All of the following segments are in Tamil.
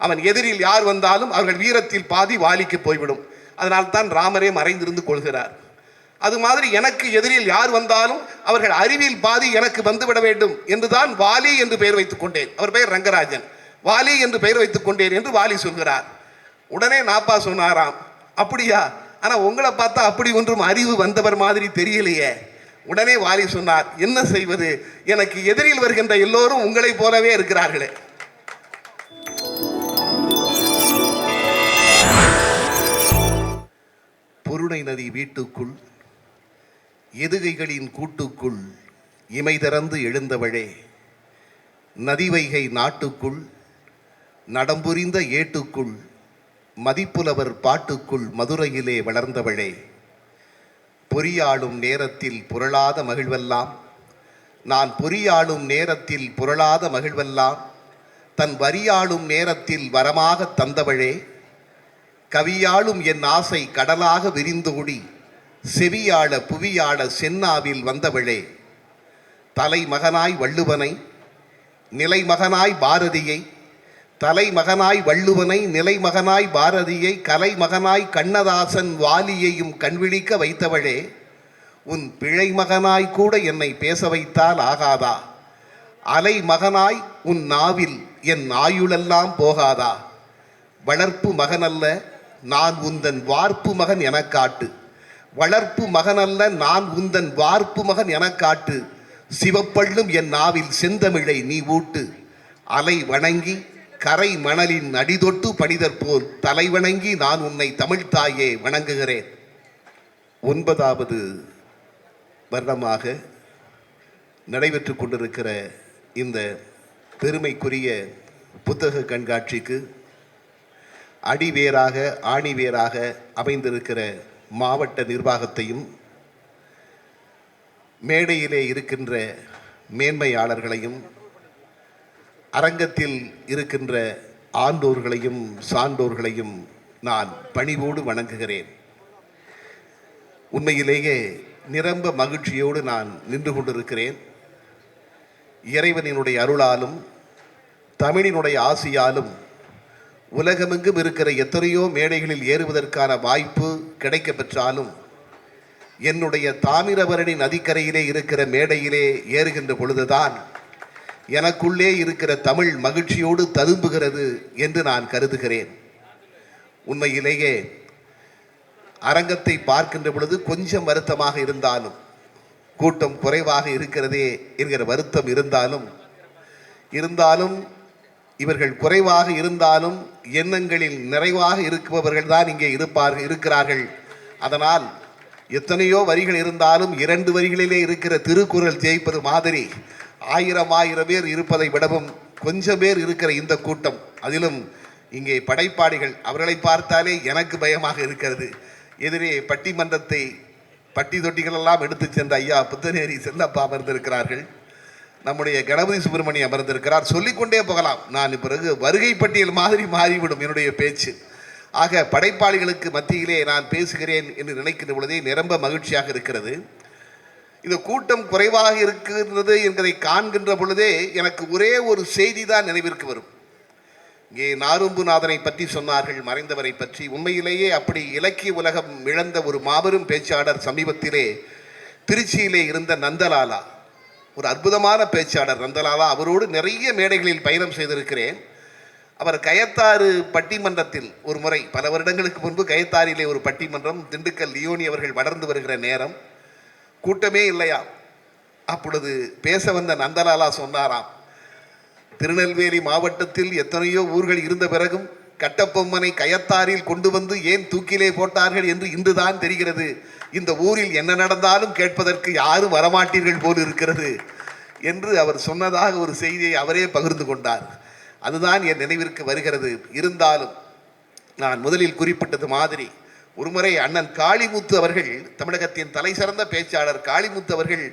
அவன் எதிரில் யார் வந்தாலும் அவர்கள் வீரத்தில் பாதி வாலிக்கு போய்விடும். அதனால்தான் ராமரே மறைந்திருந்து கொள்கிறார். அது மாதிரி எனக்கு எதிரில் யார் வந்தாலும் அவர்கள் அறிவில் பாதி எனக்கு வந்துவிட வேண்டும் என்றுதான் வாலி என்று பெயர் வைத்துக் கொண்டேன். அவர் பெயர் ரங்கராஜன். வாலி என்று பெயர் வைத்துக் கொண்டேன் என்று வாலி சொல்கிறார். உடனே நாப்பா சொன்னாராம், அப்படியா, ஆனா உங்களை பார்த்தா அப்படி ஒன்றும் அறிவு வந்தவர் மாதிரி தெரியலையே. உடனே வாலி சொன்னார், என்ன செய்வது, எனக்கு எதிரில் வருகின்ற எல்லோரும் உங்களை போலவே இருக்கிறார்களே. பொருணை நதி வீட்டுக்குள் எதுகைகளின் கூட்டுக்குள் இமை திறந்து எழுந்தவளே, நதிவைகை நாட்டுக்குள் நடம்புரிந்த ஏட்டுக்குள் மதிப்புலவர் பாட்டுக்குள் மதுரையிலே வளர்ந்தவளே, பொறியாளும் நேரத்தில் புரளாத மகிழ்வெல்லாம், நான் பொறியாளும் நேரத்தில் புரளாத மகிழ்வெல்லாம் தன் வரியாளும் நேரத்தில் வரமாக தந்தவளே, கவியாளும் என் ஆசை கடலாக விரிந்தோடி செவியாள புவியாள சென்னாவில் வந்தவளே, தலைமகனாய் வள்ளுவனை நிலைமகனாய் பாரதியை, தலைமகனாய் வள்ளுவனை நிலைமகனாய் பாரதியை கலைமகனாய் கண்ணதாசன் வாலியையும் கண்விழிக்க வைத்தவளே, உன் பிழை மகனாய் கூட என்னை பேச வைத்தால் ஆகாதா, அலை மகனாய் உன் நாவில் என் ஆயுளெல்லாம் போகாதா, வளர்ப்பு மகனல்ல நான் உந்தன் வார்ப்பு மகன் எனக் காட்டு, வளர்ப்பு மகனல்ல நான் உந்தன் வார்ப்பு மகன் எனக் காட்டு, சிவப்பள்ளும் என் நாவில் செந்தமிழை நீ ஊட்டு, அலை வணங்கி கரை மணலின் அடிதொட்டு பணிதற்போல் தலை வணங்கி நான் உன்னை தமிழ்த்தாயே வணங்குகிறேன். 9வது வருடமாக நடைபெற்று கொண்டிருக்கிற இந்த பெருமைக்குரிய புத்தக கண்காட்சிக்கு அடிவேராக ஆணிவேராக அமைந்திருக்கிற மாவட்ட நிர்வாகத்தையும் மேடையிலே இருக்கின்ற மேன்மையாளர்களையும் அரங்கத்தில் இருக்கின்ற ஆண்டோர்களையும் சான்றோர்களையும் நான் பணிவோடு வணங்குகிறேன். உண்மையிலேயே நிரம்ப மகிழ்ச்சியோடு நான் நின்று கொண்டிருக்கிறேன். இறைவனினுடைய அருளாலும் தமிழினுடைய ஆசியாலும் உலகமெங்கும் இருக்கிற எத்தனையோ மேடைகளில் ஏறுவதற்கான வாய்ப்பு கிடைக்க பெற்றாலும் என்னுடைய தாமிரபரணி நதிக்கரையிலே இருக்கிற மேடையிலே ஏறுகின்ற பொழுதுதான் எனக்குள்ளே இருக்கிற தமிழ் மகிழ்ச்சியோடு ததும்புகிறது என்று நான் கருதுகிறேன். உண்மையிலேயே அரங்கத்தை பார்க்கின்ற பொழுது கொஞ்சம் வருத்தமாக இருந்தாலும், கூட்டம் குறைவாக இருக்கிறதே என்கிற வருத்தம் இருந்தாலும் இவர்கள் குறைவாக இருந்தாலும் எண்ணங்களில் நிறைவாக இருப்பவர்கள் தான் இங்கே இருக்கிறார்கள். அதனால் எத்தனையோ வரிகள் இருந்தாலும் 2 வரிகளிலே இருக்கிற திருக்குறள் ஜெயிப்பது மாதிரி 1000 பேர் இருப்பதை விடவும் கொஞ்சம் பேர் இருக்கிற இந்த கூட்டம், அதிலும் இங்கே படைப்பாளிகள், அவர்களை பார்த்தாலே எனக்கு பயமாக இருக்கிறது. எதிரே பட்டிமன்றத்தை பட்டி தொட்டிகளெல்லாம் எடுத்து சென்ற ஐயா புத்தநேரி செல்லப்பா அமர்ந்திருக்கிறார்கள். நம்முடைய கணபதி சுப்பிரமணி அமர்ந்திருக்கிறார். சொல்லிக்கொண்டே போகலாம். நான் பிறகு வருகை பட்டியல் மாதிரி மாறிவிடும் என்னுடைய பேச்சு. ஆக படைப்பாளிகளுக்கு மத்தியிலே நான் பேசுகிறேன் என்று நினைக்கின்ற பொழுதே நிரம்ப மகிழ்ச்சியாக இருக்கிறது. இந்த கூட்டம் குறைவாக இருக்கிறது என்பதை காண்கின்ற பொழுதே எனக்கு ஒரே ஒரு செய்தி தான் நினைவிற்கு வரும். இங்கே நாரும்புநாதனை பற்றி சொன்னார்கள், மறைந்தவரை பற்றி. உண்மையிலேயே அப்படி இலக்கிய உலகம் இழந்த ஒரு மாபெரும் பேச்சாளர் சமீபத்திலே திருச்சியிலே இருந்த நந்தலாலா, ஒரு அற்புதமான பேச்சாளர் நந்தலாலா. அவரோடு நிறைய மேடைகளில் பயணம் செய்திருக்கிறேன். அவர் கயத்தாறு பட்டிமன்றத்தில் ஒரு முறை, பல வருடங்களுக்கு முன்பு கயத்தாறிலே ஒரு பட்டிமன்றம், திண்டுக்கல் லியோனி அவர்கள் வளர்ந்து வருகிற நேரம், கூட்டமே இல்லையா. அப்பொழுது பேச வந்த நந்தலாலா சொன்னாராம், திருநெல்வேலி மாவட்டத்தில் எத்தனையோ ஊர்கள் இருந்த பிறகும் கட்டபொம்மனை கயத்தாரில் கொண்டு வந்து ஏன் தூக்கிலே போட்டார்கள் என்று இன்றுதான் தெரிகிறது. இந்த ஊரில் என்ன நடந்தாலும் கேட்பதற்கு யாரும் வரமாட்டீர்கள் போல் இருக்கிறது என்று அவர் சொன்னதாக ஒரு செய்தியை அவரே பகிர்ந்து கொண்டார். அதுதான் என் நினைவிற்கு வருகிறது. இருந்தாலும் நான் முதலில் குறிப்பிட்டது மாதிரி ஒருமுறை அண்ணன் காளிமுத்து அவர்கள், தமிழகத்தின் தலை சிறந்த பேச்சாளர் காளிமுத்து அவர்கள்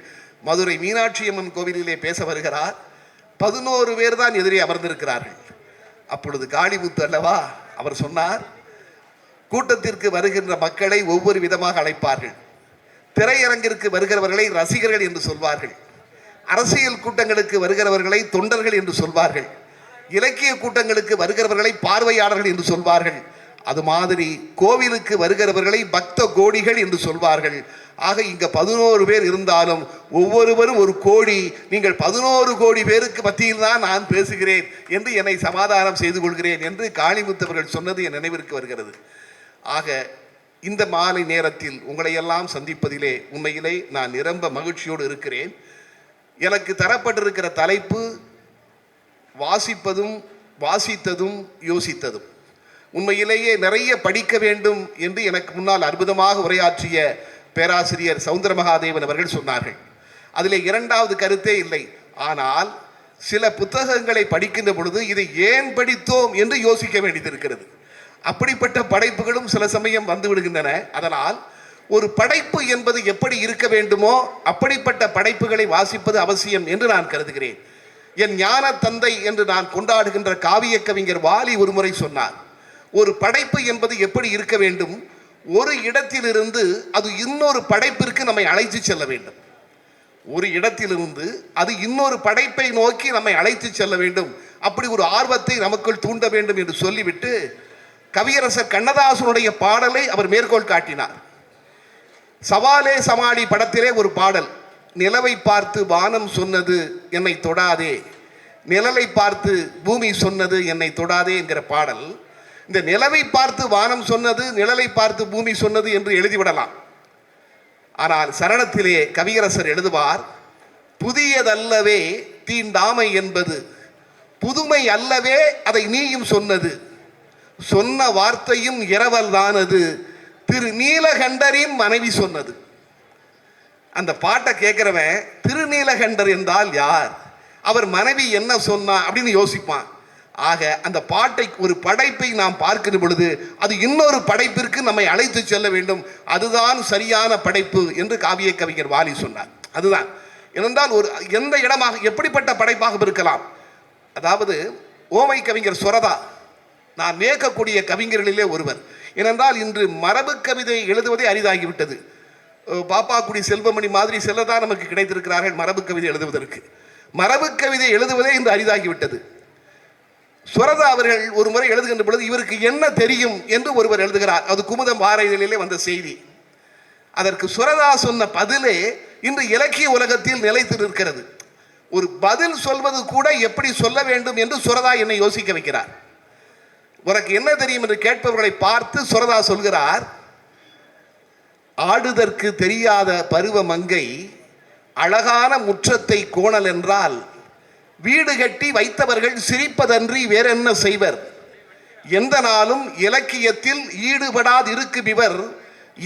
மதுரை மீனாட்சி அம்மன் கோவிலிலே பேச வருகிறார். 11 பேர் தான் எதிரே அமர்ந்திருக்கிறார்கள். அப்பொழுது காளிமுத்து அல்லவா, அவர் சொன்னார், கூட்டத்திற்கு வருகின்ற மக்களை ஒவ்வொரு விதமாக அழைப்பார்கள். திரையரங்கிற்கு வருகிறவர்களை ரசிகர்கள் என்று சொல்வார்கள், அரசியல் கூட்டங்களுக்கு வருகிறவர்களை தொண்டர்கள் என்று சொல்வார்கள், இலக்கிய கூட்டங்களுக்கு வருகிறவர்களை பார்வையாளர்கள் என்று சொல்வார்கள். அது மாதிரி கோவிலுக்கு வருகிறவர்களை பக்த கோடிகள் என்று சொல்வார்கள். ஆக இங்க 11 பேர் இருந்தாலும் ஒவ்வொருவரும் ஒரு கோடி. நீங்கள் 11 கோடி பேருக்கு மத்தியில் தான் நான் பேசுகிறேன் என்று என்னை சமாதானம் செய்து கொள்கிறேன் என்று காளிமுத்தவர்கள் சொன்னது என் நினைவிற்கு வருகிறது. ஆக இந்த மாலை நேரத்தில் உங்களை எல்லாம் சந்திப்பதிலே உண்மையிலே நான் நிரம்ப மகிழ்ச்சியோடு இருக்கிறேன். எனக்கு தரப்பட்டிருக்கிற தலைப்பு வாசிப்பதும் வாசித்ததும் யோசித்ததும். உண்மையிலேயே நிறைய படிக்க வேண்டும் என்று எனக்கு முன்னால் அற்புதமாக உரையாற்றிய பேராசிரியர் சவுந்தர மகாதேவன் அவர்கள் சொன்னார்கள். அதில் இரண்டாவது கருத்தே இல்லை. ஆனால் சில புத்தகங்களை படிக்கின்ற பொழுது இதை ஏன் படித்தோம் என்று யோசிக்க வேண்டியது இருக்கிறது. அப்படிப்பட்ட படைப்புகளும் சில சமயம் வந்து விடுகின்றன. அதனால் ஒரு படைப்பு என்பது எப்படி இருக்க வேண்டுமோ அப்படிப்பட்ட படைப்புகளை வாசிப்பது அவசியம் என்று நான் கருதுகிறேன். என் ஞான தந்தை என்று நான் கொண்டாடுகின்ற காவிய கவிஞர் வாலி ஒருமுறை சொன்னார், ஒரு படைப்பு என்பது எப்படி இருக்க வேண்டும், ஒரு இடத்திலிருந்து அது இன்னொரு படைப்பிற்கு நம்மை அழைத்து செல்ல வேண்டும். ஒரு இடத்திலிருந்து அது இன்னொரு படைப்பை நோக்கி நம்மை அழைத்து செல்ல வேண்டும். அப்படி ஒரு ஆர்வத்தை நமக்குள் தூண்ட வேண்டும் என்று சொல்லிவிட்டு கவியரசர் கண்ணதாசனுடைய பாடலை அவர் மேற்கோள் காட்டினார். சவாலே சமாளி படத்திலே ஒரு பாடல், நிலவை பார்த்து வானம் சொன்னது என்னை தொடாதே, நிழலை பார்த்து பூமி சொன்னது என்னை தொடாதே என்கிற பாடல். இந்த நிலவை பார்த்து வானம் சொன்னது, நிழலை பார்த்து பூமி சொன்னது என்று எழுதிவிடலாம். ஆனால் சரணத்திலே கவியரசர் எழுதுவார், புதியதல்லவே தீண்டாமை என்பது, புதுமை அல்லவே அதை நீயும் சொன்னது, சொன்ன வார்த்தையும் இரவல் தானது, திரு நீலகண்டரின் மனைவி சொன்னது. அந்த பாட்டை கேட்கிறவன் திருநீலகண்டர் என்றால் யார், அவர் மனைவி என்ன சொன்னா அப்படின்னு யோசிப்பான். ஆக அந்த பாட்டை, ஒரு படைப்பை நாம் பார்க்கிற பொழுது அது இன்னொரு படைப்பிற்கு நம்மை அழைத்து செல்ல வேண்டும். அதுதான் சரியான படைப்பு என்று காவிய கவிஞர் வாலி சொன்னார். அதுதான் ஏனென்றால் ஒரு எந்த இடமாக எப்படிப்பட்ட படைப்பாக இருக்கலாம். அதாவது ஓமை கவிஞர் சுரதா நான் மேற்கக்கூடிய கவிஞர்களிலே ஒருவர். ஏனென்றால் இன்று மரபு கவிதை எழுதுவதே அரிதாகிவிட்டது. பாப்பாக்குடி செல்வமணி மாதிரி சிலதான் நமக்கு கிடைத்திருக்கிறார்கள் மரபு கவிதை எழுதுவதற்கு. மரபு கவிதை எழுதுவதே இன்று அரிதாகிவிட்டது. சுரதா அவர்கள் ஒரு முறை எழுதுகின்ற பொழுது இவருக்கு என்ன தெரியும் என்று ஒருவர் எழுதுகிறார். அது குமுதம் வார இதழிலே வந்த செய்தி. அதற்கு சுரதா சொன்ன பதிலே இன்று இலக்கிய உலகத்தில் நிலைத்து நிற்கிறது. ஒரு பதில் சொல்வது கூட எப்படி சொல்ல வேண்டும் என்று சுரதா என்னை யோசிக்க வைக்கிறார். உனக்கு என்ன தெரியும் என்று கேட்பவர்களை பார்த்து சுரதா சொல்கிறார், ஆடுதற்கு தெரியாத பருவ மங்கை அழகான முற்றத்தை கோணல் என்றால் வீடு கட்டி வைத்தவர்கள் சிரிப்பதன்றி வேறென்ன செய்வர், எந்த நாளும் இலக்கியத்தில் ஈடுபடாதிருக்கும் இவர்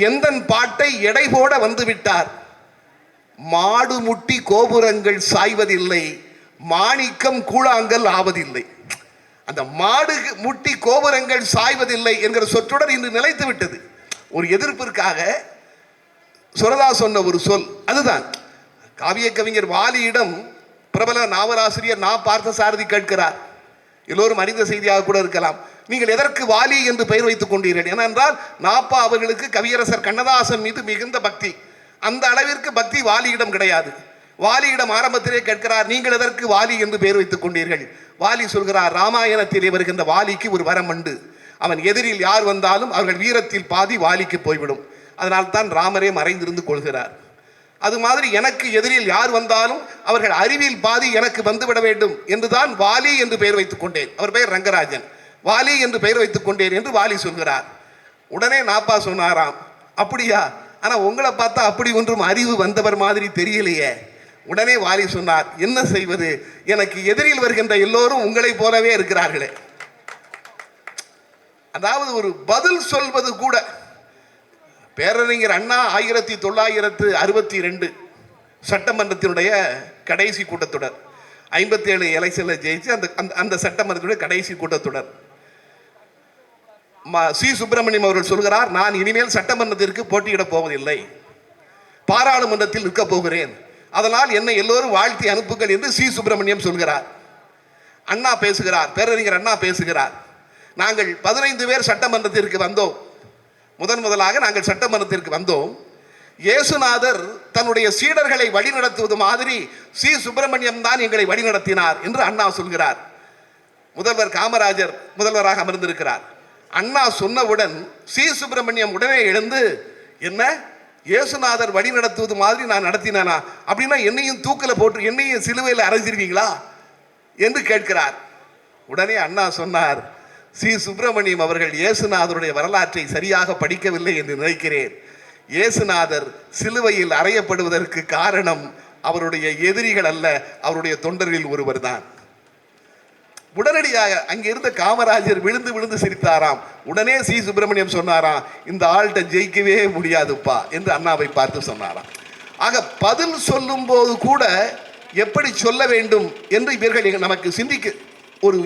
எந்தன் பாட்டை எடை போட வந்துவிட்டார், மாடு முட்டி கோபுரங்கள் சாய்வதில்லை, மாணிக்கம் கூழாங்கல் ஆவதில்லை. அந்த மாடு முட்டி கோபுரங்கள் சாய்வதில்லை என்கிற சொற்றொடர் இன்று நிலைத்து விட்டது. ஒரு எதிர்ப்பிற்காக சுரதா சொன்ன ஒரு சொல் அதுதான். காவிய கவிஞர் வாலியிடம் பிரபல நாவலாசிரியர் நா பார்த்தசாரதி கேட்கிறார், எல்லோரும் அறிந்த செய்தியாக கூட இருக்கலாம், நீங்கள் எதற்கு வாலி என்று பெயர் வைத்துக் கொண்டீர்கள்? ஏனென்றால் நாப்பா அவர்களுக்கு கவியரசர் கண்ணதாசன் மீது மிகுந்த பக்தி. அந்த அளவிற்கு பக்தி வாலியிடம் கிடையாது. வாலியிடம் ஆரம்பத்திலே கேட்கிறார், நீங்கள் எதற்கு வாலி என்று பெயர் வைத்துக் கொண்டீர்கள்? வாலி சொல்கிறார், ராமாயணத்திலே வருகின்ற வாலிக்கு ஒரு வரம் உண்டு, அவன் எதிரில் யார் வந்தாலும் அவர்கள் வீரத்தில் பாதி வாலிக்கு போய்விடும், அதனால் தான் ராமரே மறைந்திருந்து கொள்கிறார். அது மாதிரி எனக்கு எதிரில் யார் வந்தாலும் அவர்கள் அறிவில் பாதி எனக்கு வந்துவிட வேண்டும் என்றுதான் வாலி என்று பெயர் வைத்துக் கொண்டேன். அவர் பெயர் ரங்கராஜன். வாலி என்று பெயர் வைத்துக் கொண்டேன் என்று வாலி சொல்கிறார். உடனே நாப்பா சொன்னாராம், அப்படியா, ஆனா உங்களை பார்த்தா அப்படி ஒன்றும் அறிவு வந்தவர் மாதிரி தெரியலையே. உடனே வாலி சொன்னார், என்ன செய்வது, எனக்கு எதிரில் வருகின்ற எல்லோரும் உங்களை போலவே இருக்கிறார்களே. அதாவது ஒரு பதில் சொல்வது கூட. பேரறிஞர் அண்ணா 1962 சட்டமன்றத்தினுடைய கடைசி கூட்டத்தொடர், 57 எலெக்ஷன்ல ஜெயிச்சு அந்த சட்டமன்றத்துடைய கடைசி கூட்டத்தொடர். சி சுப்பிரமணியம் அவர்கள் சொல்கிறார், நான் இனிமேல் சட்டமன்றத்திற்கு போட்டியிட போவதில்லை, பாராளுமன்றத்தில் நிற்க போகிறேன், அதனால் என்னை எல்லோரும் வாழ்த்தி அனுப்புங்கள் என்று சி சுப்பிரமணியம் சொல்கிறார். அண்ணா பேசுகிறார், பேரறிஞர் அண்ணா பேசுகிறார், நாங்கள் 15 பேர் சட்டமன்றத்திற்கு வந்தோம், முதலாக நாங்கள் சட்டமன்றத்திற்கு வந்தோம், இயேசுநாதர் தன்னுடைய சீடர்களை வழிநடத்துவது மாதிரி சி சுப்பிரமணியம் தான் எங்களை வழிநடத்தினார் என்று அண்ணா சொல்கிறார். முதல்வர் காமராஜர் முதல்வராக அமர்ந்திருக்கிறார். அண்ணா சொன்னவுடன் சி சுப்பிரமணியம் உடனே எழுந்து, என்ன இயேசுநாதர் வழி நடத்துவது மாதிரி நான் நடத்தினானா? அப்படின்னா என்னையும் தூக்கில் போட்டு என்னையும் சிலுவையில் அரைஞ்சிருவீங்களா என்று கேட்கிறார். உடனே அண்ணா சொன்னார், சி சுப்பிரமணியம் அவர்கள் இயேசுநாதருடைய வரலாற்றை சரியாக படிக்கவில்லை என்று நினைக்கிறேன். இயேசுநாதர் சிலுவையில் அறையப்படுவதற்கு காரணம் அவருடைய எதிரிகள் அல்ல, அவருடைய தொண்டர்களில் ஒருவர் தான். உடனடியாக அங்கே இருந்த காமராஜர் விழுந்து விழுந்து சிரித்தாராம். உடனே சி சுப்பிரமணியம் சொன்னாராம், இந்த ஆள்கிட்ட ஜெயிக்கவே முடியாதுப்பா என்று அண்ணாவை பார்த்து சொன்னாராம். ஆக பதில் சொல்லும் போது கூட எப்படி சொல்ல வேண்டும் என்று இவர்கள் நமக்கு சிந்திக்க ஒரு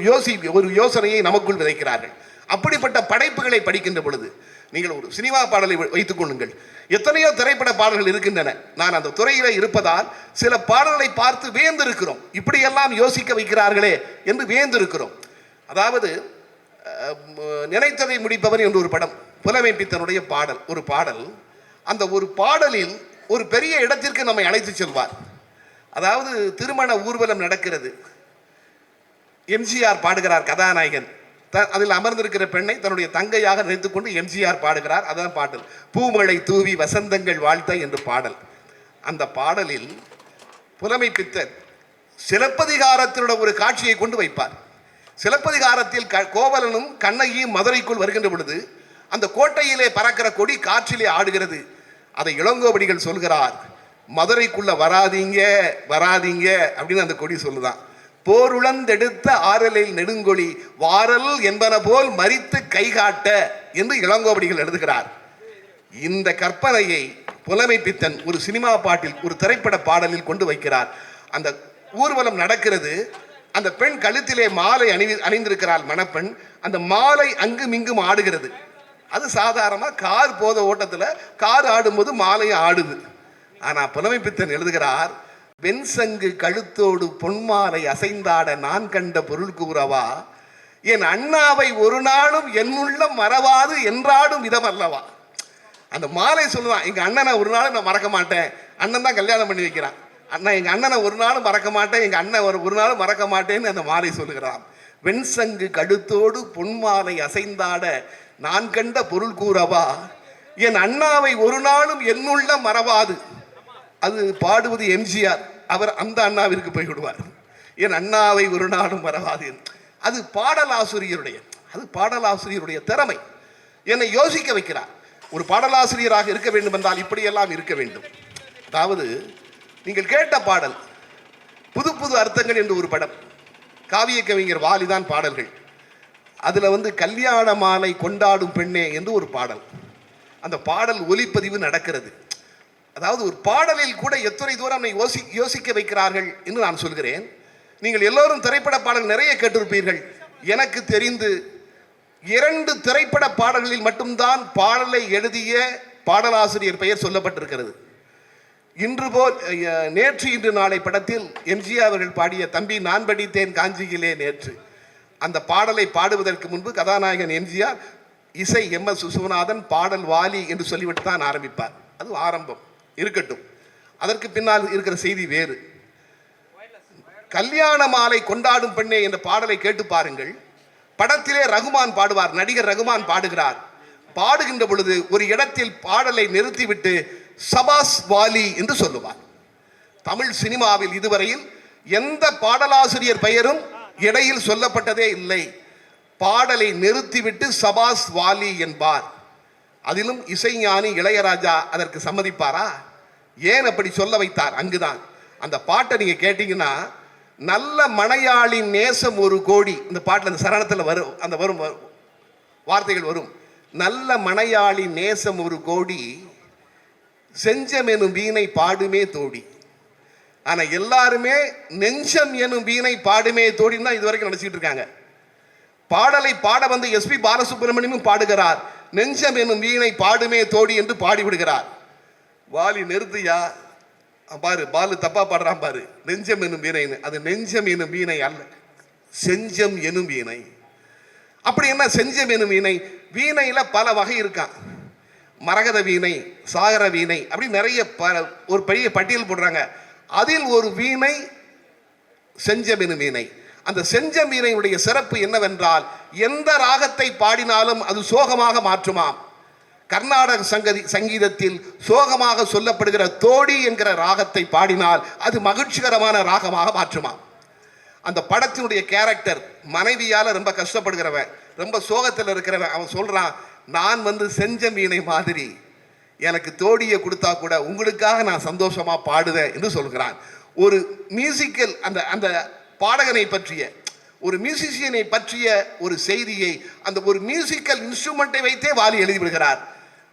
யோசனையை நமக்குள் விதைக்கிறார்கள். அப்படிப்பட்ட படைப்புகளை படிக்கின்ற பொழுது நீங்கள் ஒரு சினிமா பாடலை வைத்துக் கொள்ளுங்கள். எத்தனையோ திரைப்பட பாடல்கள் இருக்கின்றன. நான் அந்த துறையில இருப்பதால் சில பாடல்களை பார்த்து வியந்திருக்கிறோம். இப்படியெல்லாம் யோசிக்க வைக்கிறார்களே என்று வியந்திருக்கிறோம். அதாவது நினைத்ததை முடிப்பவன் என்று ஒரு படம், புலமைப்பித்தனுடைய பாடல், ஒரு பாடல். அந்த ஒரு பாடலில் ஒரு பெரிய இடத்திற்கு நம்மை அழைத்து செல்வார். அதாவது திருமண ஊர்வலம் நடக்கிறது. எம்ஜிஆர் பாடுகிறார் கதாநாயகன். அதில் அமர்ந்திருக்கிற பெண்ணை தன்னுடைய தங்கையாக நினைத்துக் கொண்டு எம்ஜிஆர் பாடுகிறார். அதான் பாடல், பூமழை தூவி வசந்தங்கள் வாழ்த்த என்று பாடல். அந்த பாடலில் புலமைப்பித்தன் சிலப்பதிகாரத்தினுடைய ஒரு காட்சியை கொண்டு வைப்பார். சிலப்பதிகாரத்தில் கோவலனும் கண்ணகியும் மதுரைக்குள் வருகின்ற பொழுது அந்த கோட்டையிலே பறக்கிற கொடி காற்றிலே ஆடுகிறது. அதை இளங்கோவடிகள் சொல்கிறார், மதுரைக்குள்ள வராதீங்க வராதீங்க அப்படின்னு அந்த கொடி சொல்லுதான். போருளந்தெடுத்த ஆரலில் நெடுங்கொழி வாரல் என்பன போல் மரித்து கைகாட்ட என்று இளங்கோவடிகள் எழுதுகிறார். இந்த கற்பனையை புலமைப்பித்தன் ஒரு சினிமா பாட்டில், ஒரு திரைப்பட பாடலில் கொண்டு வைக்கிறார். அந்த ஊர்வலம் நடக்கிறது. அந்த பெண் கழுத்திலே மாலை அணிந்திருக்கிறாள் மணப்பெண். அந்த மாலை அங்கும் இங்கும் ஆடுகிறது. அது சாதாரணமாக கார் போத ஓட்டத்தில் கார் ஆடும்போது மாலையும் ஆடுது. ஆனால் புலமைப்பித்தன் எழுதுகிறார், வெண்சங்கு கழுத்தோடு பொன்மாலை அசைந்தாட நான் கண்ட பொருள் கூறவா, என் அண்ணாவை ஒரு நாளும் என்னுள்ள மறவாது என்றாடும் விதம் அல்லவா. அந்த மாலை சொல்லுவான், எங்க அண்ணனை ஒரு நாளும் நான் மறக்க மாட்டேன். அண்ணன் தான் கல்யாணம் பண்ணி வைக்கிறான். அண்ணா எங்க அண்ணனை ஒரு நாளும் மறக்க மாட்டேன், எங்க அண்ணன் ஒரு நாளும் மறக்க மாட்டேன்னு அந்த மாலை சொல்லுகிறான். வெண்சங்கு கழுத்தோடு பொன்மாலை அசைந்தாட நான் கண்ட பொருள் கூறவா, என் அண்ணாவை ஒரு நாளும் என்னுள்ள மறவாது. அது பாடுவது எம்ஜிஆர். அவர் அந்த அண்ணாவிற்கு போய் விடுவார், என் அண்ணாவை ஒரு நாளும் மறவாது. அது பாடலாசிரியருடைய திறமை. என்னை யோசிக்க வைக்கிறார். ஒரு பாடலாசிரியராக இருக்க வேண்டும் என்றால் இப்படியெல்லாம் இருக்க வேண்டும். அதாவது நீங்கள் கேட்ட பாடல் புது புது அர்த்தங்கள் என்று ஒரு படம், காவிய கவிஞர் வாலிதான் பாடல்கள். அதுல கல்யாண மாலை கொண்டாடும் பெண்ணே என்று ஒரு பாடல். அந்த பாடல் ஒலிப்பதிவு நடக்கிறது. அதாவது ஒரு பாடலில் கூட எத்தனை தூரம் யோசிக்க வைக்கிறார்கள் என்று நான் சொல்கிறேன். நீங்கள் எல்லோரும் திரைப்பட பாடல் நிறைய கேட்டிருப்பீர்கள். எனக்கு தெரிந்து 2 திரைப்பட பாடல்களில் மட்டும்தான் பாடலை எழுதிய பாடலாசிரியர் பெயர் சொல்லப்பட்டிருக்கிறது. நேற்று இன்று நாளை படத்தில் எம்ஜிஆர் அவர்கள் பாடிய தம்பி நான் படித்தேன் காஞ்சியிலே நேற்று, அந்த பாடலை பாடுவதற்கு முன்பு கதாநாயகன் எம்ஜிஆர், இசை MS விஸ்வநாதன், பாடல் வாலி என்று சொல்லிவிட்டு தான் ஆரம்பிப்பார். அது ஆரம்பம் இருக்கட்டும். அதற்கு பின்னால் இருக்கிற செய்தி வேறு. கல்யாண மாலை கொண்டாடும் பெண்ணே என்ற பாடலை கேட்டு பாருங்கள். படத்திலே ரகுமான் பாடுவார், நடிகர் ரகுமான் பாடுகிறார். பாடுகின்ற பொழுது ஒரு இடத்தில் பாடலை நிறுத்திவிட்டு சபாஸ் வாலி என்று சொல்லுவார். தமிழ் சினிமாவில் இதுவரையில் எந்த பாடலாசிரியர் பெயரும் இடையில் சொல்லப்பட்டதே இல்லை. பாடலை நிறுத்திவிட்டு சபாஸ் வாலி என்பார். அதிலும் இசைஞானி இளையராஜா அதற்கு சம்மதிப்பாரா? ஏன் அப்படி சொல்ல வைத்தார்? அங்குதான் அந்த பாட்டை நீங்க கேட்டீங்கன்னா, நல்ல மனையாளின் நேசம் ஒரு கோடி, இந்த பாட்டில் அந்த சரணத்தில் வரும், அந்த வரும் வார்த்தைகள் வரும். நல்ல மனையாளின் நேசம் ஒரு கோடி, செஞ்சம் எனும் வீணை பாடுமே தோடி. ஆனா எல்லாருமே நெஞ்சம் எனும் வீணை பாடுமே தோடின்னு தான் இதுவரைக்கும் நினைச்சிட்டு இருக்காங்க. பாடலை பாட வந்து SP பாலசுப்ரமணியமும் பாடுகிறார், நெஞ்சம் எனும் வீணை பாடுமே தோடி என்று பாடிவிடுகிறார். வாலி நிறுத்தியா பாரு, பாலு தப்பா பாடுறான் பாரு, நெஞ்சம் எனும் வீணைன்னு. அது நெஞ்சம் எனும் வீணை அல்ல, செஞ்சம் எனும் வீணை. அப்படி என்ன செஞ்சம் எனும் வீணை? வீணையில பல வகை இருக்கான். மரகத வீணை, சாகர வீணை, அப்படி நிறைய ஒரு பெரிய பட்டியல் போடுறாங்க. அதில் ஒரு வீணை செஞ்சம் எனும் வீணை. அந்த செஞ்சமீனையுடைய சிறப்பு என்னவென்றால் எந்த ராகத்தை பாடினாலும் அது சோகமாக மாற்றுமாம். கர்நாடக சங்கீதத்தில் சோகமாக சொல்லப்படுகிற தோடி என்கிற ராகத்தை பாடினால் அது மகிழ்ச்சிகரமான ராகமாக மாற்றுமாம். அந்த படத்தினுடைய கேரக்டர் மனைவியால் ரொம்ப கஷ்டப்படுகிறவன், ரொம்ப சோகத்தில் இருக்கிறவன், அவன் சொல்றான், நான் செஞ்ச மீனை மாதிரி எனக்கு தோடியை கொடுத்தா கூட உங்களுக்காக நான் சந்தோஷமா பாடுவேன் என்று சொல்கிறான். ஒரு மியூசிக்கல் அந்த அந்த பாடகனை பற்றிய, ஒரு மியூசிஷியனை பற்றிய ஒரு செய்தியை அந்த ஒரு மியூசிக்கல் இன்ஸ்ட்ருமெண்ட்டை வைத்தே வாலி எழுதிவிடுகிறார்.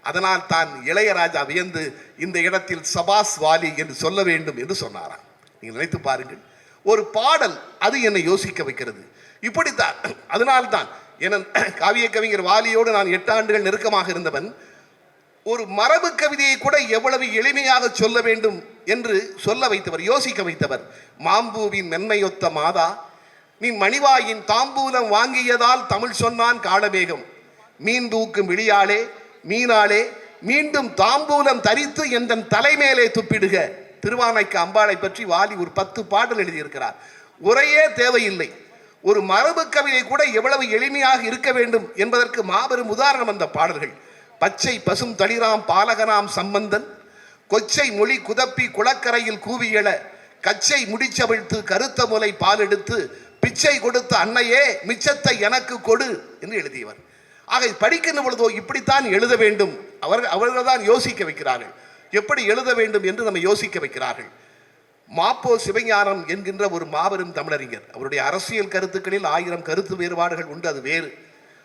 அதனால் தான் இளையராஜா வியந்து இந்த இடத்தில் சபாஸ் வாலி என்று சொல்ல வேண்டும் என்று சொன்னாராம். நீங்கள் நினைத்து பாருங்கள், ஒரு பாடல் அது என்னை யோசிக்க வைக்கிறது. இப்படித்தான் அதனால்தான் காவிய கவிஞர் வாலியோடு நான் 8 ஆண்டுகள் நெருக்கமாக இருந்தவன். ஒரு மரபு கவிதையை கூட எவ்வளவு எளிமையாக சொல்ல வேண்டும் என்று சொல்ல வைத்தவர், யோசிக்க வைத்தவர். மாம்பூவின் மென்மையொத்த மாதா நீ மணிவாயின் தாம்பூலம் வாங்கியதால் தமிழ் சொன்னான் காலமேகம், மீன் தூக்கும் விழியாளே மீனாளே மீண்டும் தாம்பூலம் தரித்து என் தலைமேலே துப்பிடுக. திருவானைக்கு அம்பாளை பற்றி வாலி ஒரு 10 பாடல் எழுதியிருக்கிறார். உரையே தேவையில்லை. ஒரு மரபு கவிதை கூட எவ்வளவு எளிமையாக இருக்க வேண்டும் என்பதற்கு மாபெரும் உதாரணம் அந்த பாடல்கள். பச்சை பசும் தளிராம் பாலகனாம் சம்பந்தன் கொச்சை மொழி குதப்பி குளக்கரையில் கூவியல கச்சை முடிச்சவிழ்த்து கருத்த முலை பால் எடுத்து பிச்சை கொடுத்த அன்னையே மிச்சத்தை எனக்கு கொடு என்று எழுதியவர். ஆக படிக்கின்ற பொழுதோ இப்படித்தான் எழுத வேண்டும். அவர்கள் தான் யோசிக்க வைக்கிறார்கள், எப்படி எழுத வேண்டும் என்று நம்ம யோசிக்க வைக்கிறார்கள். மாப்போ சிவஞானம் என்கின்ற ஒரு மாபெரும் தமிழறிஞர், அவருடைய அரசியல் கருத்துக்களில் 1000 கருத்து வேறுபாடுகள் உண்டு, அது வேறு.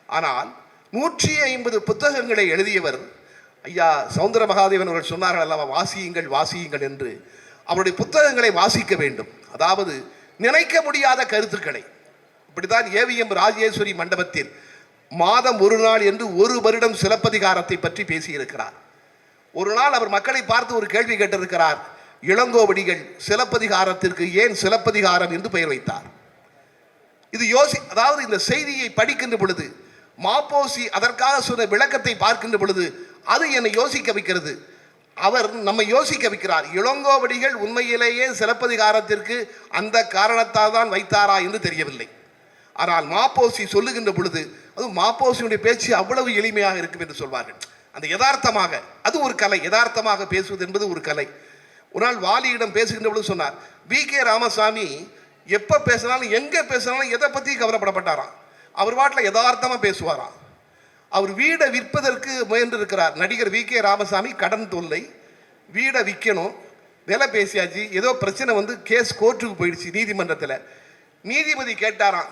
ஆனால் 150 புத்தகங்களை எழுதியவர் ஐயா சௌந்தர மகாதேவன் அவர்கள் சொன்னார்கள் அல்லவா, வாசியுங்கள் வாசியுங்கள் என்று. அவருடைய புத்தகங்களை வாசிக்க வேண்டும். அதாவது நினைக்க முடியாத கருத்துக்களை. இப்படித்தான் ஏவிஎம் ராஜேஸ்வரி மண்டபத்தில் மாதம் ஒரு நாள் என்று 1 வருடம் சிலப்பதிகாரத்தை பற்றி பேசியிருக்கிறார். ஒரு நாள் அவர் மக்களை பார்த்து ஒரு கேள்வி கேட்டிருக்கிறார், இளங்கோவடிகள் சிலப்பதிகாரத்திற்கு ஏன் சிலப்பதிகாரம் என்று பெயர் வைத்தார்? இது அதாவது இந்த செய்தியை படிக்கின்ற பொழுது, மாப்போசி அதற்காக சொன்ன விளக்கத்தை பார்க்கின்ற பொழுது அது என்னை யோசிக்க வைக்கிறது. அவர் நம்மை யோசிக்க வைக்கிறார். இளங்கோவடிகள் உண்மையிலேயே சிலப்பதிகாரத்திற்கு அந்த காரணத்தால் தான் வைத்தாரா என்று தெரியவில்லை. ஆனால் மாப்போசி சொல்லுகின்ற பொழுது அது மாப்போசியுடைய பேச்சு அவ்வளவு எளிமையாக இருக்கும் என்று சொல்வார்கள். அந்த யதார்த்தமாக, அது ஒரு கலை, யதார்த்தமாக பேசுவது என்பது ஒரு கலை. ஒரு நாள் வாலியிடம் பேசுகின்ற பொழுது சொன்னார், வி.கே. ராமசாமி எப்போ பேசினாலும் எங்கே பேசினாலும் எதை பற்றி கவலைப்படப்பட்டாராம், அவர் வாட்டில் யதார்த்தமாக பேசுவாராம். அவர் வீடை விற்பதற்கு முயன்று இருக்கிறார். நடிகர் வி.கே. ராமசாமி கடன் தொல்லை, வீடை விற்கணும், விலை பேசியாச்சு, ஏதோ பிரச்சனை கேஸ் கோர்ட்டுக்கு போயிடுச்சு நீதிமன்றத்தில். நீதிபதி கேட்டாராம்,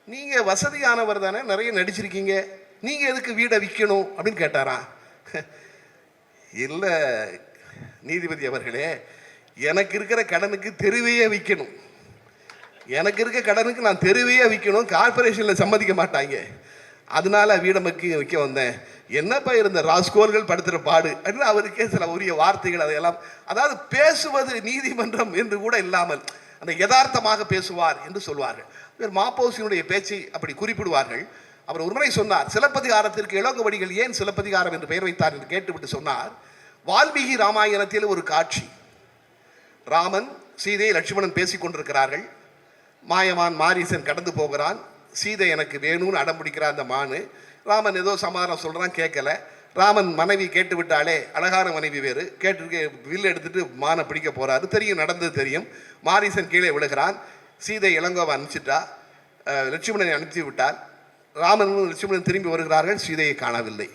நீங்கள் வசதியானவர் தானே, நிறைய நடிச்சிருக்கீங்க, நீங்கள் எதுக்கு வீடை விற்கணும் அப்படின்னு கேட்டாராம். இல்லை நீதிபதி அவர்களே, எனக்கு இருக்கிற கடனுக்கு தெருவையே விற்கணும், எனக்கு இருக்க கடனுக்கு நான் தெருவையே விற்கணும், கார்பரேஷனில் சம்மதிக்க மாட்டாங்க, அதனால வீடை விற்க வந்தேன். என்னப்பா இருந்த ராஸ்கோல்கள் படுத்துகிற பாடு அப்படின்னு அவருக்கே சில உரிய வார்த்தைகள் அதையெல்லாம், அதாவது பேசுவது நீதிமன்றம் என்று கூட இல்லாமல் அந்த யதார்த்தமாக பேசுவார் என்று சொல்வார்கள். மாப்போசியினுடைய பேச்சை அப்படி குறிப்பிடுவார்கள். அவர் ஒருமுறை சொன்னார், சிலப்பதிகாரத்திற்கு இளங்கோவடிகள் ஏன் சிலப்பதிகாரம் என்று பெயர் வைத்தார் என்று கேட்டுவிட்டு சொன்னார், வால்மீகி ராமாயணத்தில் ஒரு காட்சி, ராமன் சீதை லட்சுமணன் பேசிக் கொண்டிருக்கிறார்கள். மாயமான் மாரீசன் கடந்து போகிறான், சீதை எனக்கு வேணும்னு அடம் பிடிக்கிறான் அந்த மானு. ராமன் ஏதோ சமாதானம் சொல்கிறான், கேட்கல. ராமன் மனைவி கேட்டு விட்டாலே, அழகான மனைவி வேறு, கேட்டு வில் எடுத்துட்டு மானை பிடிக்க போறாரு, தெரியும் நடந்தது தெரியும். மாரீசன் கீழே விழுகிறான், சீதை இளங்கோவை அனுப்பிச்சிட்டா, லட்சுமணனை அனுப்பிச்சு விட்டார். ராமனும் லட்சுமணன் திரும்பி வருகிறார்கள், சீதையை காணவில்லை.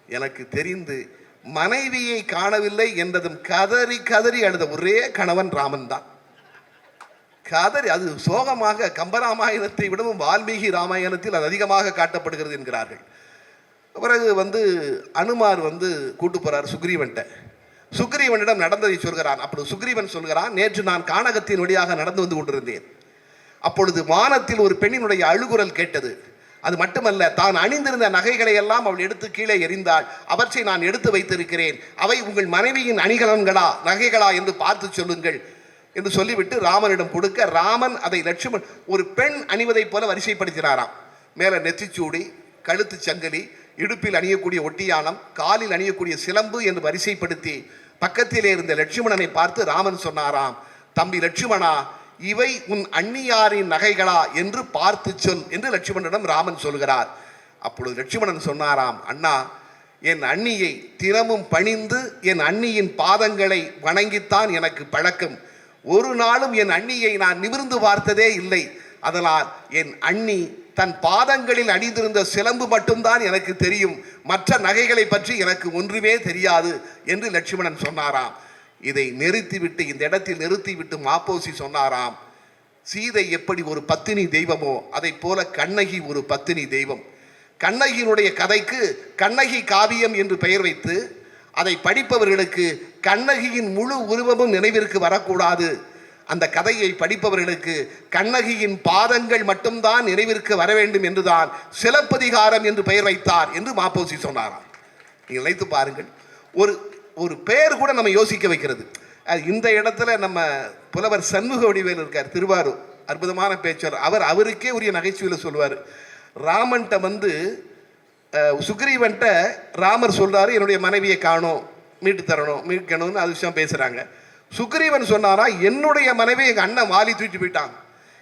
எனக்கு தெரிந்து மனைவியை காணவில்லை என்றதும் கதறி கதறி அழுத ஒரே கணவன் ராமன் தான். கதறி, அது சோகமாக கம்பராமாயணத்தை விடவும் வால்மீகி ராமாயணத்தில் அது அதிகமாக காட்டப்படுகிறது என்கிறார்கள். பிறகு அனுமார் கூட்டு போறார் சுக்ரீவன்ட்ட. சுக்ரீவனிடம் நடந்ததை சொல்கிறான். அப்பொழுது சுக்ரீவன் சொல்கிறான், நேற்று நான் கானகத்தின் வழியாக நடந்து வந்து கொண்டிருந்தேன். அப்பொழுது வானத்தில் ஒரு பெண்ணினுடைய அழுகுரல் கேட்டது. அது மட்டுமல்ல, தான் அணிந்திருந்த நகைகளை எல்லாம் அவள் எடுத்து கீழே எறிந்தாள். அவற்றை நான் எடுத்து வைத்திருக்கிறேன், அவை உங்கள் மனைவியின் அணிகலன்களா நகைகளா என்று பார்த்து சொல்லுங்கள் என்று சொல்லிவிட்டு ராமனிடம் கொடுக்க, ராமன் அதை லட்சுமணன் ஒரு பெண் அணிவதைப் போல வரிசைப்படுத்தினாராம். மேலே நெத்திச்சூடி, கழுத்து சங்கிலி, இடுப்பில் அணியக்கூடிய ஒட்டியானம், காலில் அணியக்கூடிய சிலம்பு என்று வரிசைப்படுத்தி பக்கத்திலே இருந்த லட்சுமணனை பார்த்து ராமன் சொன்னாராம், தம்பி லட்சுமணா, இவை உன் அண்ணியாரின் நகைகளா என்று பார்த்து சொல் என்று லட்சுமணனிடம் ராமன் சொல்கிறார். அப்பொழுது லட்சுமணன் சொன்னாராம், அண்ணா, என் அண்ணியை தினமும் பணிந்து என் அண்ணியின் பாதங்களை வணங்கித்தான் எனக்கு பழக்கம். ஒரு நாளும் என் அண்ணியை நான் நிமிர்ந்து பார்த்ததே இல்லை. அதனால் என் அண்ணி தன் பாதங்களில் அணிந்திருந்த சிலம்பு மட்டும்தான் எனக்கு தெரியும், மற்ற நகைகளை பற்றி எனக்கு ஒன்றுமே தெரியாது என்று லட்சுமணன் சொன்னாராம். இதை நிறுத்திவிட்டு, இந்த இடத்தில் நிறுத்திவிட்டு மாப்போசி சொன்னாராம், சீதை எப்படி ஒரு பத்தினி தெய்வமோ அதை போல கண்ணகி ஒரு பத்தினி தெய்வம். கண்ணகியினுடைய கதைக்கு கண்ணகி காவியம் என்று பெயர் வைத்து அதை படிப்பவர்களுக்கு கண்ணகியின் முழு உருவமும் நினைவிற்கு வரக்கூடாது. அந்த கதையை படிப்பவர்களுக்கு கண்ணகியின் பாதங்கள் மட்டும்தான் நினைவிற்கு வர வேண்டும் என்றுதான் சிலப்பதிகாரம் என்று பெயர் வைத்தார் என்று மாப்போசி சொன்னாராம். நீங்கள் நினைத்து பாருங்கள், ஒரு ஒரு பெயர் கூட நம்ம யோசிக்க வைக்கிறது. இந்த இடத்துல நம்ம புலவர் சண்முக வடிவேல் இருக்கார், திருவாரூர், அற்புதமான பேச்சாளர். அவருக்கே உரிய நகைச்சுவையில் சொல்லுவார். ராமன்ட்ட வந்து சுக்ரீவன்ட்ட ராமர் சொல்றாரு, என்னுடைய மனைவியை காணோம், மீட்டு தரணும், மீட்கணும்னு அது விஷயம் பேசுறாங்க. சுக்ரீவன் சொன்னாரா, என்னுடைய மனைவி எங்க அண்ணன் வாலி தூக்கிட்டு போயிட்டான்,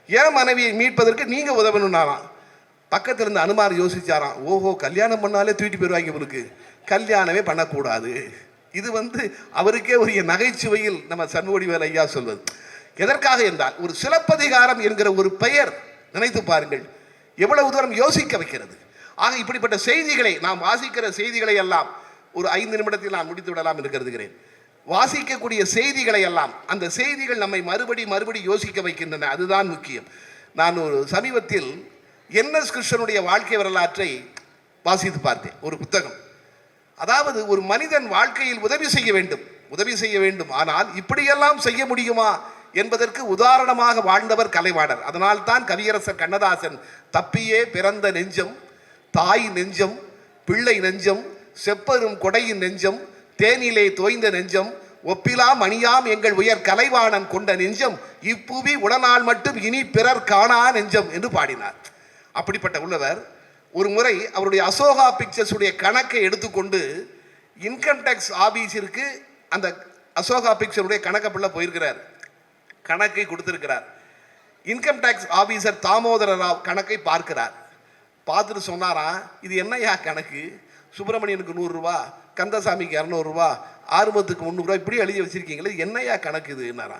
என் மனைவியை மீட்பதற்கு நீங்க உதவணும்னாராம். பக்கத்துல இருந்து அனுமார் யோசிச்சாராம், ஓஹோ, கல்யாணம் பண்ணாலே தூக்கிட்டு போயிடுவாங்க, இவருக்கு கல்யாணமே பண்ணக்கூடாது. இது வந்து அவருக்கே உரிய நகைச்சுவையில் நம்ம சண்முகவடிவேல் ஐயா சொல்வது. எதற்காக என்றால், ஒரு சிலப்பதிகாரம் என்கிற ஒரு பெயர், நினைத்து பாருங்கள், எவ்வளவு தூரம் யோசிக்க வைக்கிறது. ஆக இப்படிப்பட்ட செய்திகளை நாம் வாசிக்கிற செய்திகளை எல்லாம் ஒரு 5 நிமிடத்தில் நான் முடித்து விடலாம் என்று கருதுகிறேன். வாசிக்கக்கூடிய செய்திகளை எல்லாம், அந்த செய்திகள் நம்மை மறுபடி யோசிக்க வைக்கின்றன. அதுதான் முக்கியம். நான் ஒரு சமீபத்தில் NS கிருஷ்ணனுடைய வாழ்க்கை வரலாற்றை வாசித்து பார்த்தேன், ஒரு புத்தகம். அதாவது ஒரு மனிதன் வாழ்க்கையில் உதவி செய்ய வேண்டும், ஆனால் இப்படியெல்லாம் செய்ய முடியுமா என்பதற்கு உதாரணமாக வாழ்ந்தவர் கலைவாணர். அதனால் தான் கவியரசர் கண்ணதாசன் தப்பியே பிறந்த நெஞ்சம், தாய் நெஞ்சம், பிள்ளை நெஞ்சம், செப்பரும் கொடையின் நெஞ்சம், தேனிலே தோய்ந்த நெஞ்சம், ஒப்பிலா மணியாம் எங்கள் உயர் கலைவாணன் கொண்ட நெஞ்சம், இப்புவி உடனால் மட்டும் இனி பிறர் காணா நெஞ்சம் என்று பாடினார். அப்படிப்பட்ட உள்ளவர் ஒரு முறை அவருடைய அசோகா பிக்சர்ஸ் உடைய கணக்கை எடுத்துக்கொண்டு இன்கம் டேக்ஸ் ஆபீஸிற்கு அந்த அசோகா பிக்சருடைய கணக்கப்புள்ள போயிருக்கிறார். கணக்கை கொடுத்திருக்கிறார். Income tax officer Damodara Rao கணக்கை பார்க்கிறார். பார்த்துட்டு சொன்னாரா, இது என்னையா கணக்கு, சுப்பிரமணியனுக்கு 100 ரூபா, கந்தசாமிக்கு 200 ரூபா, ஆறுமுகத்துக்கு 300 ரூபா, இப்படி எழுதி வச்சிருக்கீங்களே, என்னையா கணக்கு இதுன்னாரா.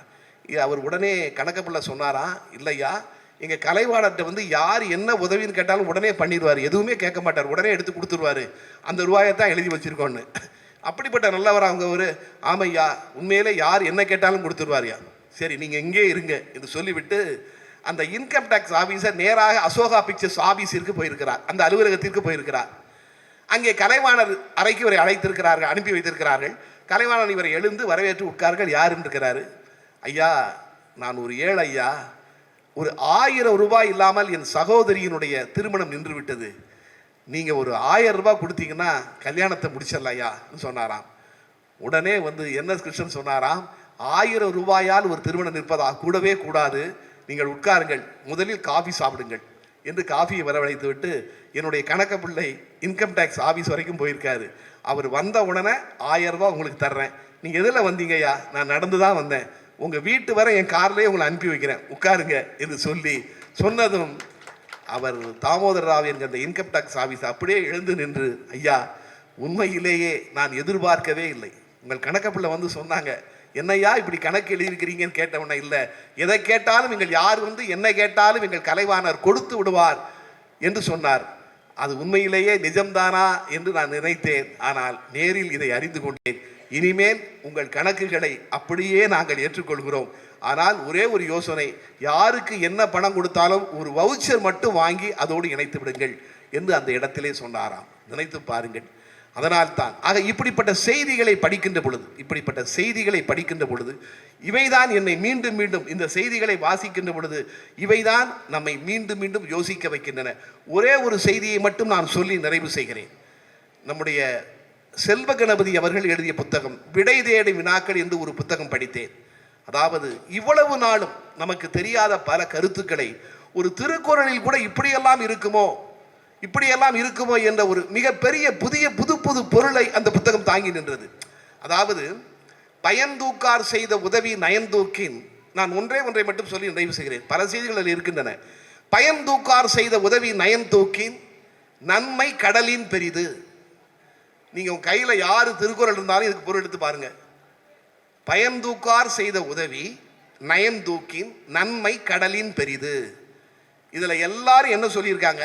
அவர் உடனே கணக்கப்புள்ள சொன்னாரா, இல்லையா, எங்கள் கலைவாணர்கிட்ட வந்து யார் என்ன உதவின்னு கேட்டாலும் உடனே பண்ணிடுவார், எதுவுமே கேட்க மாட்டார், உடனே எடுத்து கொடுத்துருவார், அந்த ரூபாயை தான் எழுதி வச்சிருக்கோன்னு. அப்படிப்பட்ட நல்லவர் அவங்க. ஒரு ஆமையா, உண்மையிலே யார் என்ன கேட்டாலும் கொடுத்துருவார்யா, சரி நீங்கள் இங்கே இருங்க என்று சொல்லிவிட்டு அந்த இன்கம் டேக்ஸ் ஆபீசர் நேராக அசோகா பிக்சர்ஸ் ஆபீஸிற்கு போயிருக்கிறார், அந்த அலுவலகத்திற்கு போயிருக்கிறார். அங்கே கலைவாணர் அறைக்கு இவரை அழைத்திருக்கிறார்கள், அனுப்பி வைத்திருக்கிறார்கள். கலைவாணர் இவரை எழுந்து வரவேற்று உட்கார்கள். யாருன்னு இருக்கிறாரு, ஐயா, நான் ஒரு ஏழை ஐயா, ஒரு 1000 ரூபாய் இல்லாமல் என் சகோதரியினுடைய திருமணம் நின்று விட்டது, நீங்கள் ஒரு 1000 ரூபாய் கொடுத்தீங்கன்னா கல்யாணத்தை முடிச்சிடலாம் ஐயான்னு சொன்னாராம். உடனே வந்து NS கிருஷ்ணன் சொன்னாராம், 1000 ரூபாயால் ஒரு திருமணம் நிற்பதா, கூடவே கூடாது, நீங்கள் உட்காருங்கள், முதலில் காஃபி சாப்பிடுங்கள் என்று காஃபியை வரவழைத்து விட்டு என்னுடைய கணக்கு பிள்ளை இன்கம் டேக்ஸ் ஆஃபீஸ் வரைக்கும் போயிருக்காரு. அவர் வந்த உடனே 1000 ரூபாய் உங்களுக்கு தர்றேன், நீங்கள் எதில் வந்தீங்கய்யா, நான் நடந்து தான் வந்தேன், உங்கள் வீட்டு வர என் கார்லேயே உங்களை அனுப்பி வைக்கிறேன், உட்காருங்க என்று சொல்லி சொன்னதும் அவர் தாமோதர ராவ் என்கிற அந்த இன்கம் டேக்ஸ் ஆஃபீஸ் அப்படியே எழுந்து நின்று, ஐயா, உண்மையிலேயே நான் எதிர்பார்க்கவே இல்லை, உங்கள் கணக்கு பிள்ளை வந்து சொன்னாங்க, என்னையா இப்படி கணக்கு எழுதியிருக்கிறீங்கன்னு கேட்டவன, இல்லை, எதை கேட்டாலும் எங்கள் யார் வந்து என்ன கேட்டாலும் எங்கள் கலைவாணர் கொடுத்து விடுவார் என்று சொன்னார். அது உண்மையிலேயே நிஜம்தானா என்று நான் நினைத்தேன். ஆனால் நேரில் இதை அறிந்து கொண்டேன். இனிமேல் உங்கள் கணக்குகளை அப்படியே நாங்கள் ஏற்றுக்கொள்கிறோம். ஆனால் ஒரே ஒரு யோசனை, யாருக்கு என்ன பணம் கொடுத்தாலும் ஒரு வவுச்சர் மட்டும் வாங்கி அதோடு இணைத்து விடுங்கள் என்று அந்த இடத்திலே சொன்னாராம். நினைத்து பாருங்கள். அதனால்தான் ஆக இப்படிப்பட்ட செய்திகளை படிக்கின்ற பொழுது இவைதான் என்னை மீண்டும் மீண்டும் இந்த செய்திகளை வாசிக்கின்ற பொழுது இவைதான் நம்மை மீண்டும் மீண்டும் யோசிக்க வைக்கின்றன. ஒரே ஒரு செய்தியை மட்டும் நான் சொல்லி நிறைவு செய்கிறேன். நம்முடைய செல்வ கணபதி அவர்கள் எழுதிய புத்தகம் விடை தேடி வினாக்கள் என்று ஒரு புத்தகம் படித்தேன். அதாவது இவ்வளவு நாளும் நமக்கு தெரியாத பல கருத்துக்களை ஒரு திருக்குறளில் கூட இப்படியெல்லாம் இருக்குமோ என்ற ஒரு மிகப்பெரிய புது பொருளை அந்த புத்தகம் தாங்கி நின்றது. அதாவது பயன்தூக்கார் செய்த உதவி நயன்தூக்கின் நான் ஒன்றை மட்டும் சொல்லி நிறைவு செய்கிறேன். பல செய்திகள் அதில் இருக்கின்றன. பயந்தூக்கார் செய்த உதவி நயன் தூக்கின் நன்மை கடலின் பெரிது. நீங்க உங்க கையில யாரு திருக்குறள் இருந்தாலும் இதுக்கு பொருள் எடுத்து பாருங்க. பயந்தூக்கார் செய்த உதவி நயன் தூக்கின் நன்மை கடலின் பெரிது. இதுல எல்லாரும் என்ன சொல்லியிருக்காங்க?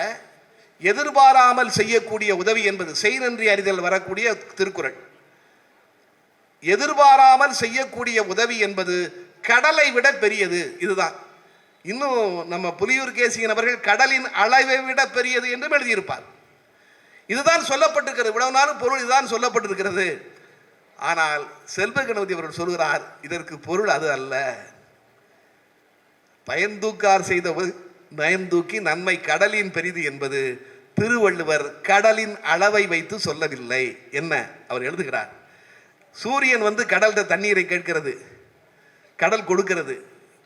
எதிர்பாராமல் செய்யக்கூடிய உதவி என்பது செய் நன்றி அறிதல் வரக்கூடிய திருக்குறள். எதிர்பாராமல் செய்யக்கூடிய உதவி என்பது கடலை விட பெரியது. இதுதான். இன்னும் நம்ம புலியூர் கேசியன் அவர்கள் கடலின் அளவை விட பெரியது என்றும் எழுதியிருப்பார். இதுதான் சொல்லப்பட்டிருக்கிறது. இவ்வளவு நாளும் பொருள் இதுதான் சொல்லப்பட்டிருக்கிறது. ஆனால் செல்வ கணபதி அவர்கள் சொல்கிறார், இதற்கு பொருள் அது அல்ல. பயந்தூக்கார் செய்த நயந்தூக்கி நன்மை கடலின் பெரிது என்பது திருவள்ளுவர் கடலின் அளவை வைத்து சொல்லவில்லை. என்ன அவர் எழுதுகிறார்? சூரியன் வந்து கடல்ல தண்ணீரை கேட்கிறது, கடல் கொடுக்கிறது.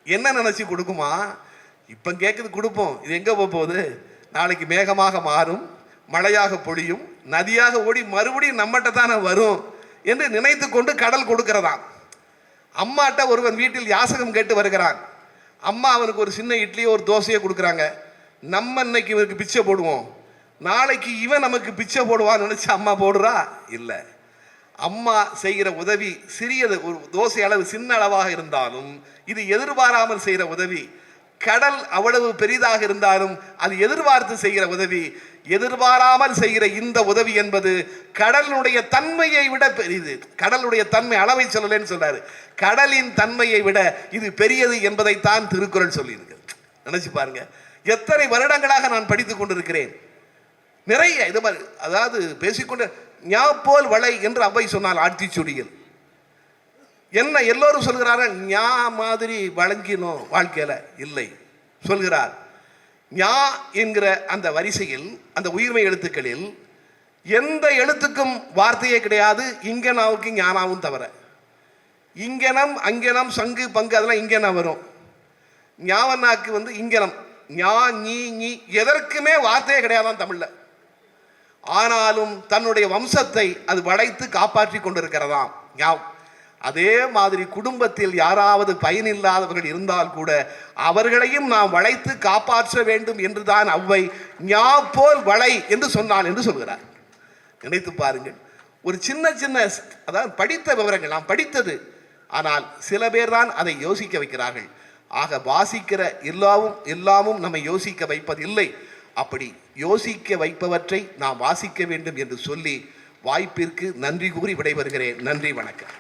என்ன நினைச்சு கொடுக்குமா? இப்ப கேட்குது கொடுப்போம், இது எங்க போகுது? நாளைக்கு மேகமாக மாறும், மழையாக பொழியும், நதியாக ஓடி மறுபடியும் நம்மகிட்ட தானே வரும் என்று நினைத்து கொண்டு கடல் கொடுக்கிறதாம். அம்மாட்ட ஒருவன் வீட்டில் யாசகம் கேட்டு வருகிறான். அம்மா அவனுக்கு ஒரு சின்ன இட்லியோ ஒரு தோசையோ கொடுக்குறாங்க. நம்ம இன்னைக்கு இவருக்கு பிச்சை போடுவோம், நாளைக்கு இவன் நமக்கு பிச்சை போடுவான்னு நினைச்சு அம்மா போடுறா? இல்லை. அம்மா செய்கிற உதவி சிறியது, ஒரு தோசை அளவு சின்ன அளவாக இருந்தாலும் இது எதிர்பாராமல் செய்கிற உதவி. கடல் அவ்வளவு பெரிதாக இருந்தாலும் அது எதிர்பார்த்து செய்கிற உதவி. எதிர்பாராமல் செய்கிற இந்த உதவி என்பது கடலுடைய தன்மையை விட பெரியது. கடலுடைய தன்மை அளவை சொல்லலன்னு சொல்றாரு. கடலின் தன்மையை விட இது பெரியது என்பதைத்தான் திருக்குறள் சொல்லியிருக்கு. நினைச்சு பாருங்க, எத்தனை வருடங்களாக நான் படித்துக் கொண்டிருக்கிறேன். நிறைய இது மாதிரி, அதாவது பேசிக்கொண்டு ஞா போல் வளை என்று அவை சொன்னால் ஆட்சிச்சுடியில் என்ன எல்லோரும் சொல்கிறார்கள், ஞா மாதிரி வழங்கினோம் வாழ்க்கையில இல்லை சொல்கிறார். ஞா என்கிற அந்த வரிசையில், அந்த உயிர்மை எழுத்துக்களில் எந்த எழுத்துக்கும் வார்த்தையே கிடையாது இங்கனாவுக்கு ஞானாவும் தவிர. இங்கனம் அங்கனம் சங்கு பங்கு அதெல்லாம் இங்கன வரும். ஞாவனாக்கு வந்து இங்கனம் ஞா நீ நீ எதற்குமே வார்த்தையே கிடையாதான் தமிழ்ல. ஆனாலும் தன்னுடைய வம்சத்தை அது வளைத்து காப்பாற்றி கொண்டிருக்கிறதாம் ஞாவ். அதே மாதிரி குடும்பத்தில் யாராவது பயனில்லாதவர்கள் இருந்தால் கூட அவர்களையும் நாம் வளைத்து காப்பாற்ற வேண்டும் என்றுதான் அவ்வை ஞா போல் வளை என்று சொன்னான் என்று சொல்கிறார். நினைத்து பாருங்கள், ஒரு சின்ன சின்ன, அதாவது படித்த விவரங்கள் நாம் படித்தது, ஆனால் சில பேர் தான் அதை யோசிக்க வைக்கிறார்கள். ஆக வாசிக்கிற எல்லாமும் நம்மை யோசிக்க வைப்பதில்லை. அப்படி யோசிக்க வைப்பவற்றை நாம் வாசிக்க வேண்டும் என்று சொல்லி வாய்ப்பிற்கு நன்றி கூறி விடைபெறுகிறேன். நன்றி, வணக்கம்.